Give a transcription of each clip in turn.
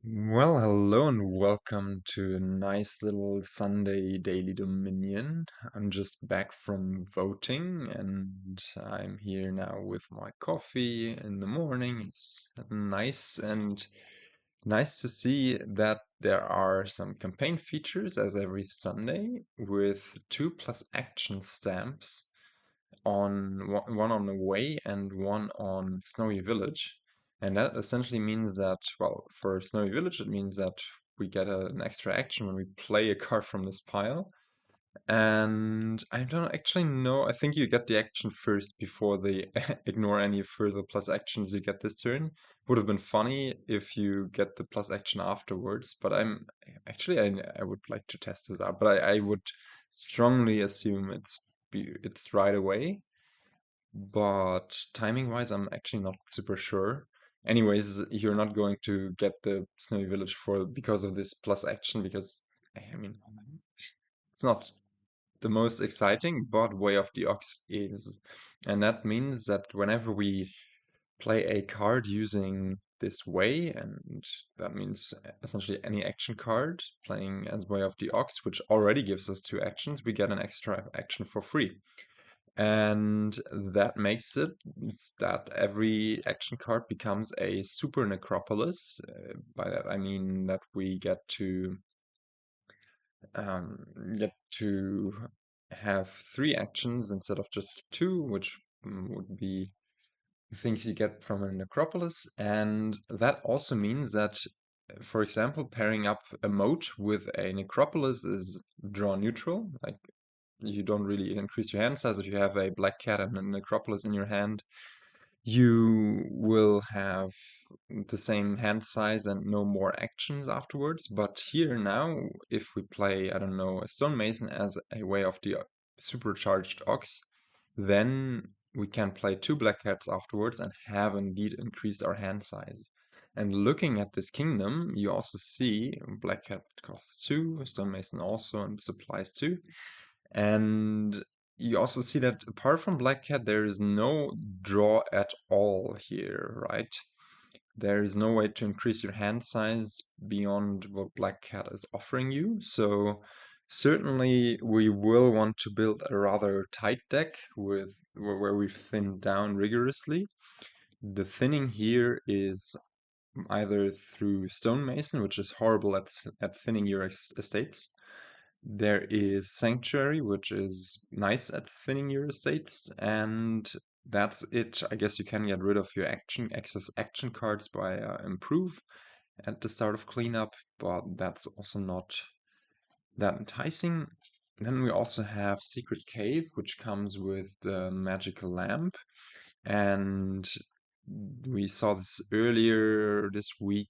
Well, hello and welcome to a nice little Sunday Daily Dominion. I'm just back from voting and I'm here now with my coffee in the morning. It's nice to see that there are some campaign features as every Sunday with 2+ action stamps on one on Away and one on Snowy Village. And that essentially means that, well, for Snowy Village, it means that we get an extra action when we play a card from this pile. And I don't actually know, I think you get the action first before they ignore any further plus actions you get this turn. Would have been funny if you get the plus action afterwards, but I would like to test this out, but I would strongly assume it's right away. But timing wise, I'm actually not super sure. Anyways, you're not going to get the Snowy Village for because of this plus action, because I mean it's not the most exciting, but Way of the Ox is. And that means that whenever we play a card using this way, and that means essentially any action card playing as Way of the Ox, which already gives us 2 actions, we get an extra action for free. And that makes it that every action card becomes a super necropolis. By that I mean that we um, get to have 3 actions instead of just 2, which would be things you get from a necropolis. And that also means that, for example, pairing up a moat with a necropolis is draw neutral. Like, you don't really increase your hand size. If you have a black cat and a necropolis in your hand, you will have the same hand size and no more actions afterwards. But here now, if we play, I don't know, a Stonemason as a way of the supercharged ox, then we can play 2 black cats afterwards and have indeed increased our hand size. And looking at this kingdom, you also see black cat costs 2, Stonemason also, and supplies 2. And you also see that apart from Black Cat, there is no draw at all here, right? There is no way to increase your hand size beyond what Black Cat is offering you. So certainly we will want to build a rather tight deck with where we thin down rigorously. The thinning here is either through Stonemason, which is horrible at thinning your estates. There is Sanctuary, which is nice at thinning your estates, and that's it. I guess you can get rid of your excess action cards by Improve at the start of cleanup, but that's also not that enticing. Then we also have Secret Cave, which comes with the Magical Lamp, and we saw this earlier this week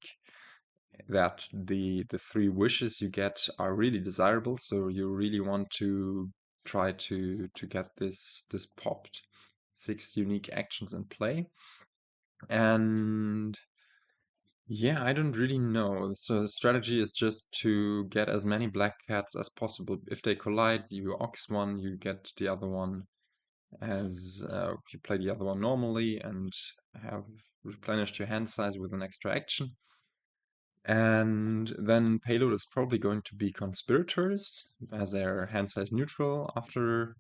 that the 3 wishes you get are really desirable, so you really want to try to get this popped. 6 unique actions in play. And yeah, I don't really know. So the strategy is just to get as many black cats as possible. If they collide, you ox one, you get the other one as you play the other one normally and have replenished your hand size with an extra action. And then payload is probably going to be conspirators, as their hand size neutral after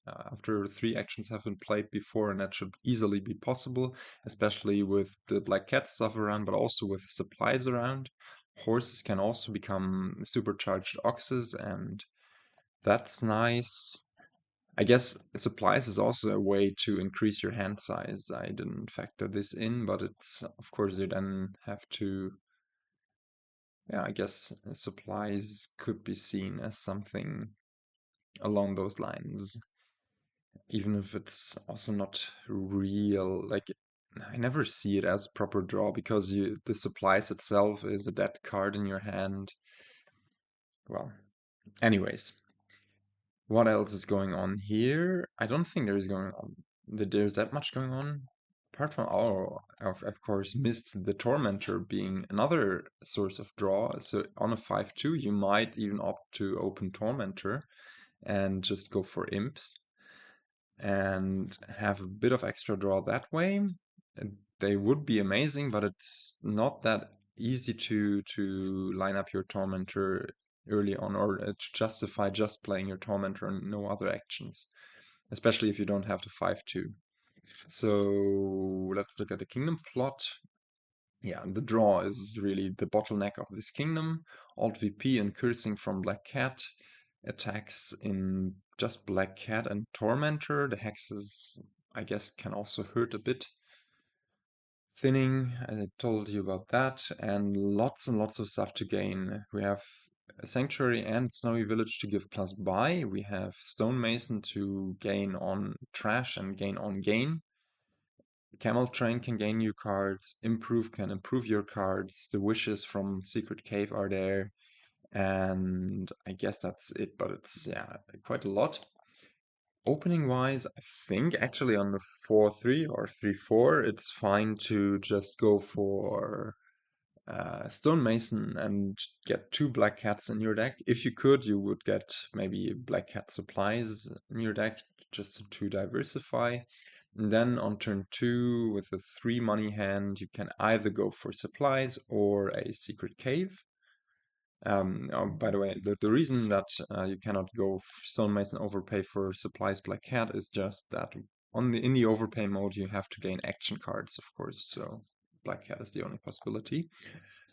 3 actions have been played before, and that should easily be possible, especially with the black cat stuff around, but also with supplies around. Horses can also become supercharged oxes, and that's nice. I guess supplies is also a way to increase your hand size. I didn't factor this in, but it's, of course, you then have to, yeah, I guess supplies could be seen as something along those lines, even if it's also not real. Like, I never see it as proper draw because the supplies itself is a dead card in your hand. Well, anyways, what else is going on here? I don't think there's that much going on. Apart from, of course, missed the Tormentor being another source of draw. So on a 5/2, you might even opt to open Tormentor and just go for imps and have a bit of extra draw that way. And they would be amazing, but it's not that easy to line up your Tormentor early on, or to justify just playing your Tormentor and no other actions, especially if you don't have the 5/2. So let's look at the kingdom plot. Yeah, the draw is really the bottleneck of this kingdom. Alt VP and cursing from Black Cat. Attacks in just Black Cat and Tormentor. The hexes, I guess, can also hurt a bit. Thinning, I told you about that, and lots of stuff to gain. We have a Sanctuary and Snowy Village to give plus buy. We have Stonemason to gain on trash and gain on gain. Camel Train can gain new cards. Improve can improve your cards. The wishes from Secret Cave are there. And I guess that's it, but it's, yeah, quite a lot. Opening wise, I think actually on the 4/3 or 3/4, it's fine to just go for Stonemason and get 2 Black Cats in your deck. If you could, you would get maybe Black Cat supplies in your deck just to diversify. And then on turn 2, with a 3 money hand, you can either go for supplies or a secret cave. Oh, by the way, the reason that you cannot go Stonemason overpay for supplies Black Cat is just that in the overpay mode you have to gain action cards, of course. So Black Cat is the only possibility.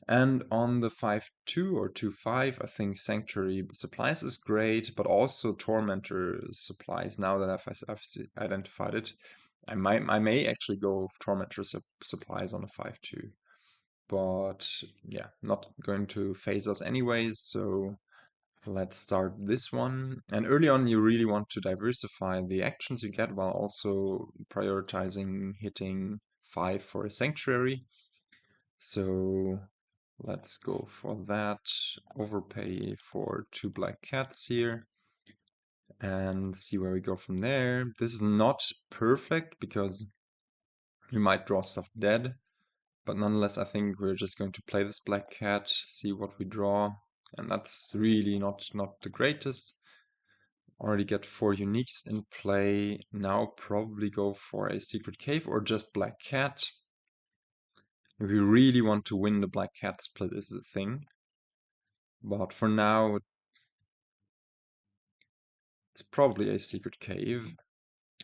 And on the 5/2 or 2/5, I think Sanctuary supplies is great, but also Tormentor supplies. Now that I've identified it, I may actually go Tormentor supplies on a 5/2. But yeah, not going to phase us anyways, so let's start this one. And early on, you really want to diversify the actions you get while also prioritizing hitting 5 for a Sanctuary. So let's go for that. Overpay for 2 Black Cats here and see where we go from there. This is not perfect because you might draw stuff dead. But nonetheless, I think we're just going to play this Black Cat, see what we draw. And that's really not the greatest. Already get 4 uniques in play. Now probably go for a Secret Cave or just Black Cat. If we really want to win the Black Cat split is the thing. But for now, it's probably a Secret Cave.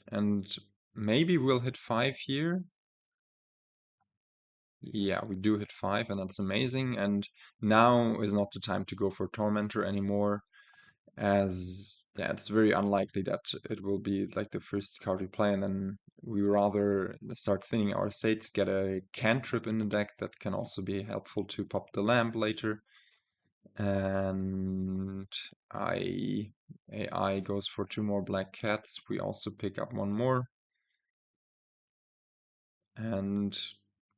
And maybe we'll hit 5 here. Yeah, we do hit 5 and that's amazing. And now is not the time to go for Tormentor anymore, as yeah, it's very unlikely that it will be like the first card we play, and then we rather start thinning our states, get a cantrip in the deck that can also be helpful to pop the lamp later. And AI goes for 2 more Black Cats. We also pick up 1 more. And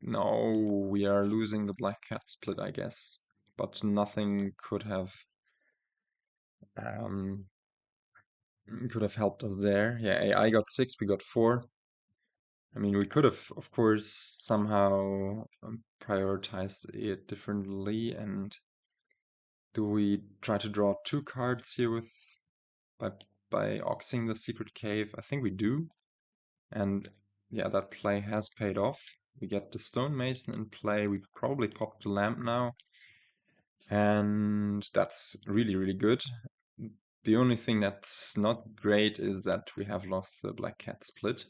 no, we are losing the Black Cat split, I guess. But nothing um, could have helped us there. Yeah, AI got 6, we got 4. I mean, we could have, of course, somehow prioritized it differently. And do we try to draw 2 cards here with by Oxing the Secret Cave? I think we do. And yeah, that play has paid off. We get the Stonemason in play. We probably pop the lamp now. And that's really good. The only thing that's not great is that we have lost the Black Cat split.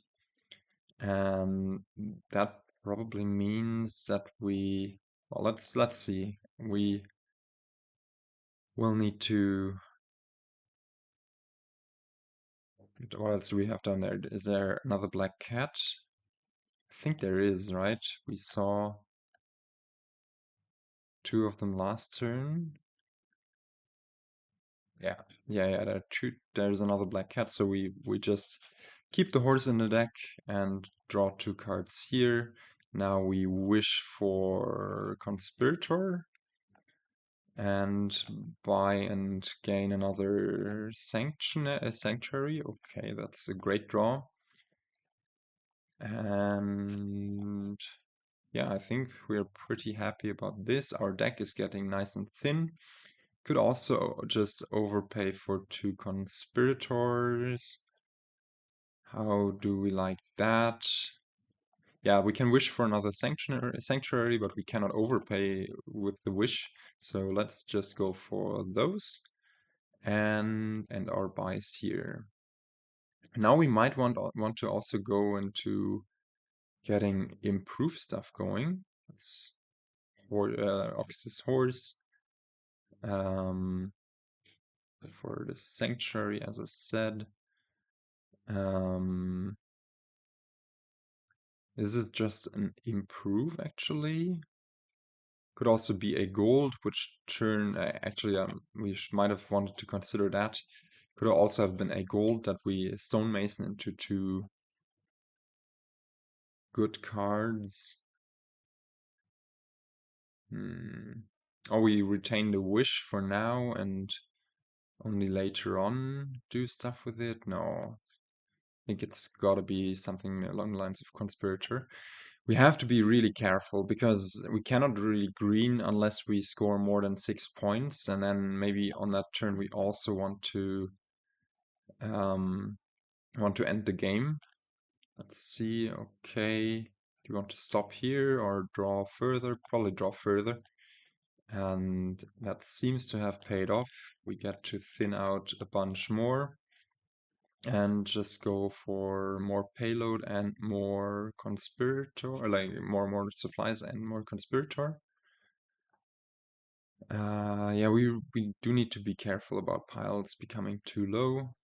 And that probably means that well, let's see. We will need to. What else do we have down there? Is there another Black Cat? I think there is, right? We saw 2 of them last turn. Yeah, there are 2. There's another Black Cat, so we just keep the horse in the deck and draw 2 cards here. Now we wish for Conspirator and buy and gain another sanctuary. Okay, that's a great draw. And yeah, I think we're pretty happy about this. Our deck is getting nice and thin. Could also just overpay for 2 conspirators. How do we like that? yeah, we can wish for another sanctuary, but we cannot overpay with the wish. So let's just go for those and our buys here. Now we might want to also go into getting improved stuff going. Let's Ox's horse. For the sanctuary, as I said. Is it just an improve actually? Could also be a gold, which turn actually we might have wanted to consider that. Could also have been a gold that we stonemason into two good cards. Or we retain the wish for now and only later on do stuff with it? No. I think it's gotta be something along the lines of Conspirator. We have to be really careful because we cannot really green unless we score more than 6 points, and then maybe on that turn we also um, want to end the game. Let's see. Okay, do you want to stop here or draw further? Probably draw further. And that seems to have paid off. We get to thin out a bunch more and just go for more payload and more conspirator, like more supplies and more conspirator. Yeah, we do need to be careful about piles becoming too low.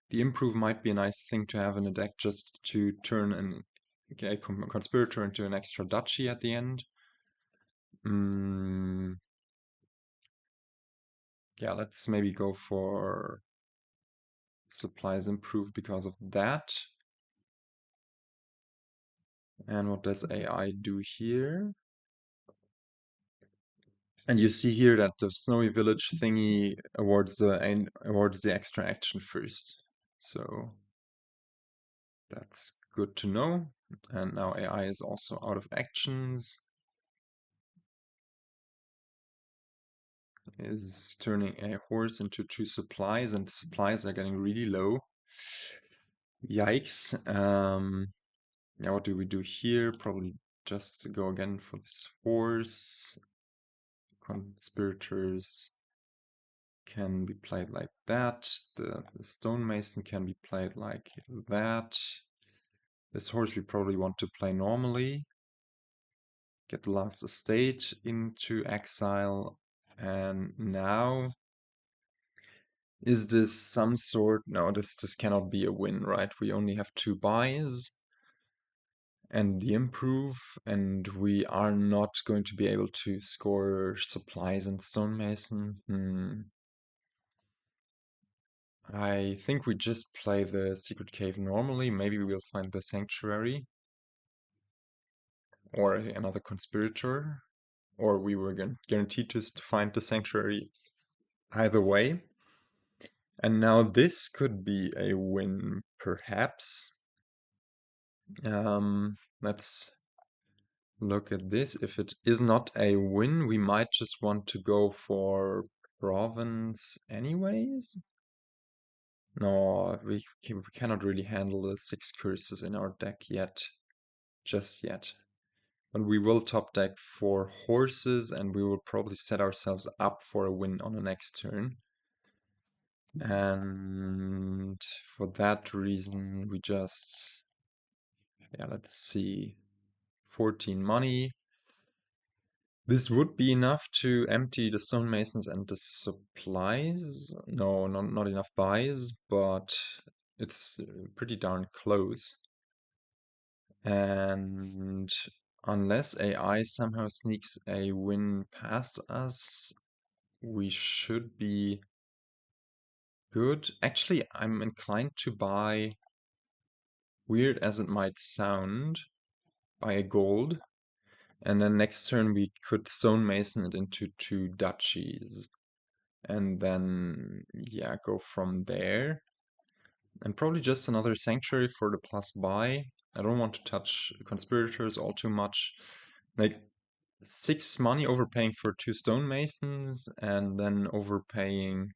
The improve might be a nice thing to have in a deck just to turn a conspirator into an extra duchy at the end. Yeah, let's maybe go for supplies improve because of that. And what does AI do here? And you see here that the snowy village thingy awards the extra action first. So that's good to know. And now AI is also out of actions. Is turning a horse into two supplies, and the supplies are getting really low. Yikes. Yeah, what do we do here? Probably just go again for this horse. Conspirators can be played like that. The stonemason can be played like that. This horse we probably want to play normally. Get the last estate into exile. And now, is this some sort? No, this cannot be a win, right? We only have 2 buys and the improve, and we are not going to be able to score supplies and stonemason. I think we just play the secret cave normally. Maybe we'll find the sanctuary or another conspirator, or we were guaranteed to find the sanctuary either way. And now this could be a win, perhaps. Let's look at this. If it is not a win, we might just want to go for province anyways. No, we cannot really handle the 6 curses in our deck yet. Just yet. But we will top deck 4 horses and we will probably set ourselves up for a win on the next turn. And for that reason, we just, yeah, let's see, 14 money. This would be enough to empty the stonemasons and the supplies. No, not enough buys, but it's pretty darn close. And unless AI somehow sneaks a win past us, we should be good. Actually, I'm inclined to buy, weird as it might sound, buy a gold. And then next turn we could stonemason it into 2 duchies. And then, yeah, go from there. And probably just another sanctuary for the plus buy. I don't want to touch conspirators all too much. Like 6 money overpaying for 2 stonemasons and then overpaying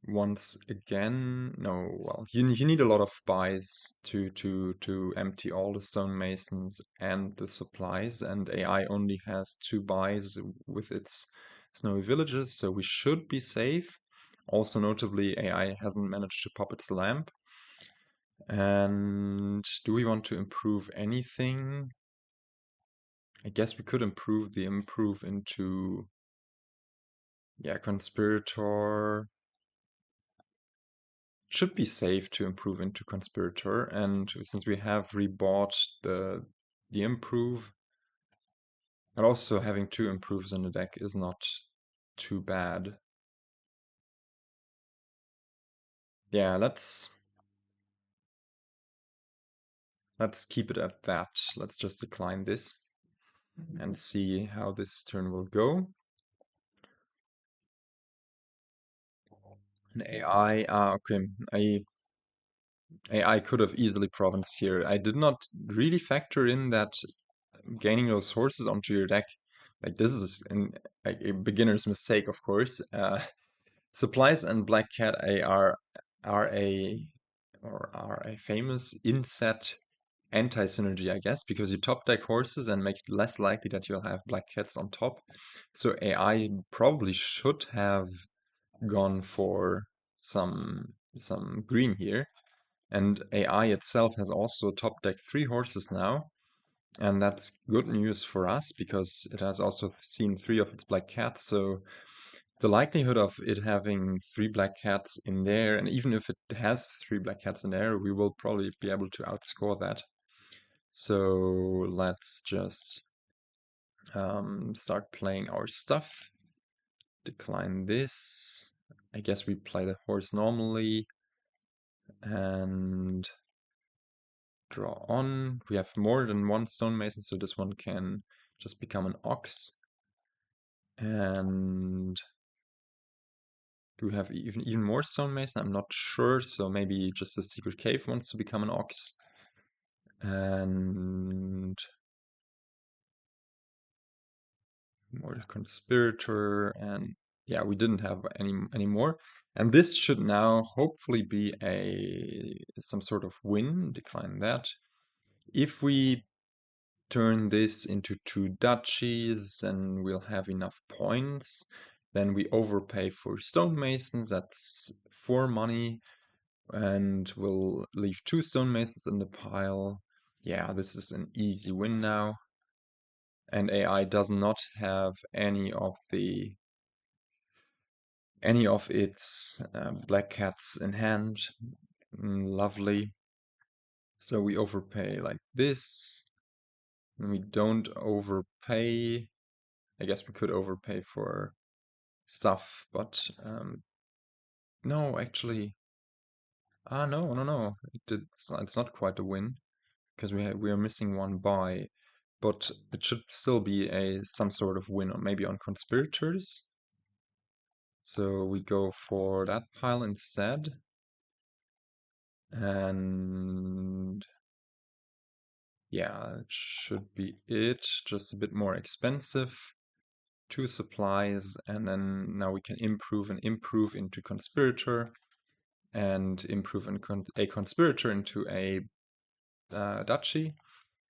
once again, no, well, you need a lot of buys to empty all the stonemasons and the supplies, and AI only has 2 buys with its snowy villages, so we should be safe. Also notably, AI hasn't managed to pop its lamp. And do we want to improve anything? I guess we could improve the improve into, yeah, Conspirator. Should be safe to improve into Conspirator, and since we have rebought the improve, but also having 2 improves in the deck is not too bad. Yeah, let's keep it at that. Let's just decline this and see how this turn will go. An AI, okay, AI could have easily provinced here. I did not really factor in that gaining those horses onto your deck, like this is a beginner's mistake, of course. Supplies and Black Cat are a are a famous inset anti-synergy, I guess, because you top deck horses and make it less likely that you'll have Black Cats on top. So AI probably should have gone for some green here. And AI itself has also top decked 3 horses now. And that's good news for us because it has also seen 3 of its black cats. So the likelihood of it having 3 black cats in there, and even if it has 3 black cats in there, we will probably be able to outscore that. So let's just start playing our stuff. Decline this. I guess we play the horse normally. And draw on. We have more than 1 stonemason, so this one can just become an ox. And do we have even more stonemason? I'm not sure, so maybe just a secret cave wants to become an ox. And more conspirator, and yeah, we didn't have any more. And this should now hopefully be some sort of win. Decline that. If we turn this into 2 duchies and we'll have enough points, then we overpay for stonemasons. That's 4 money, and we'll leave 2 stonemasons in the pile. Yeah, this is an easy win now. And AI does not have any of its black cats in hand. Lovely. So we overpay like this. And we don't overpay. I guess we could overpay for stuff, but no, actually, no. It's not quite a win because we are missing 1 buy, but it should still be some sort of win, or maybe on conspirators. So we go for that pile instead, and yeah, it should be it. Just a bit more expensive. 2 supplies, and then now we can improve into conspirator, and improve a conspirator into a duchy.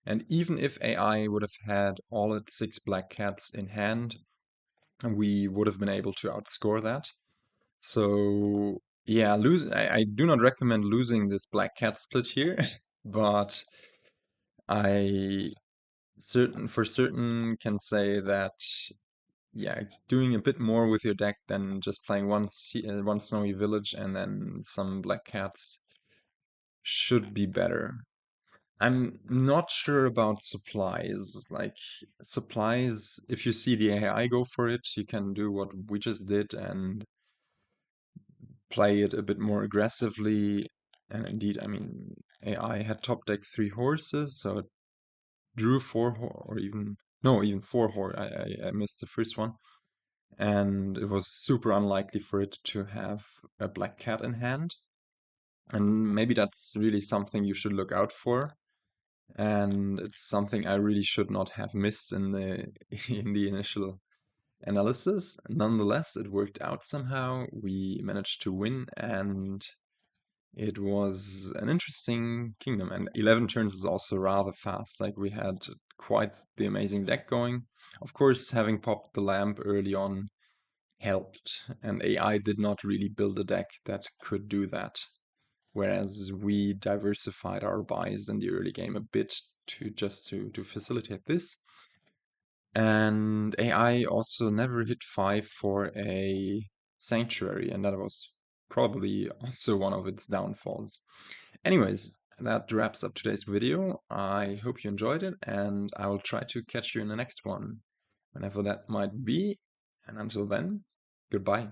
And even if AI would have had all its 6 black cats in hand, we would have been able to outscore that. So yeah, I do not recommend losing this black cat split here, but I for certain can say that yeah, doing a bit more with your deck than just playing one snowy village and then some black cats should be better. I'm not sure about supplies. Like supplies, if you see the AI go for it, you can do what we just did and play it a bit more aggressively. And indeed, I mean, AI had top deck 3 horses, so it drew 4 or even no, even 4 horse. I missed the first one, and it was super unlikely for it to have a black cat in hand. And maybe that's really something you should look out for. And it's something I really should not have missed in the in the initial analysis. Nonetheless, it worked out somehow. We managed to win, and it was an interesting kingdom. And 11 turns is also rather fast. Like, we had quite the amazing deck going. Of course, having popped the lamp early on helped, and AI did not really build a deck that could do that. Whereas we diversified our buys in the early game a bit to facilitate this. And AI also never hit 5 for a sanctuary, and that was probably also one of its downfalls. Anyways, that wraps up today's video. I hope you enjoyed it, and I will try to catch you in the next one, whenever that might be. And until then, goodbye.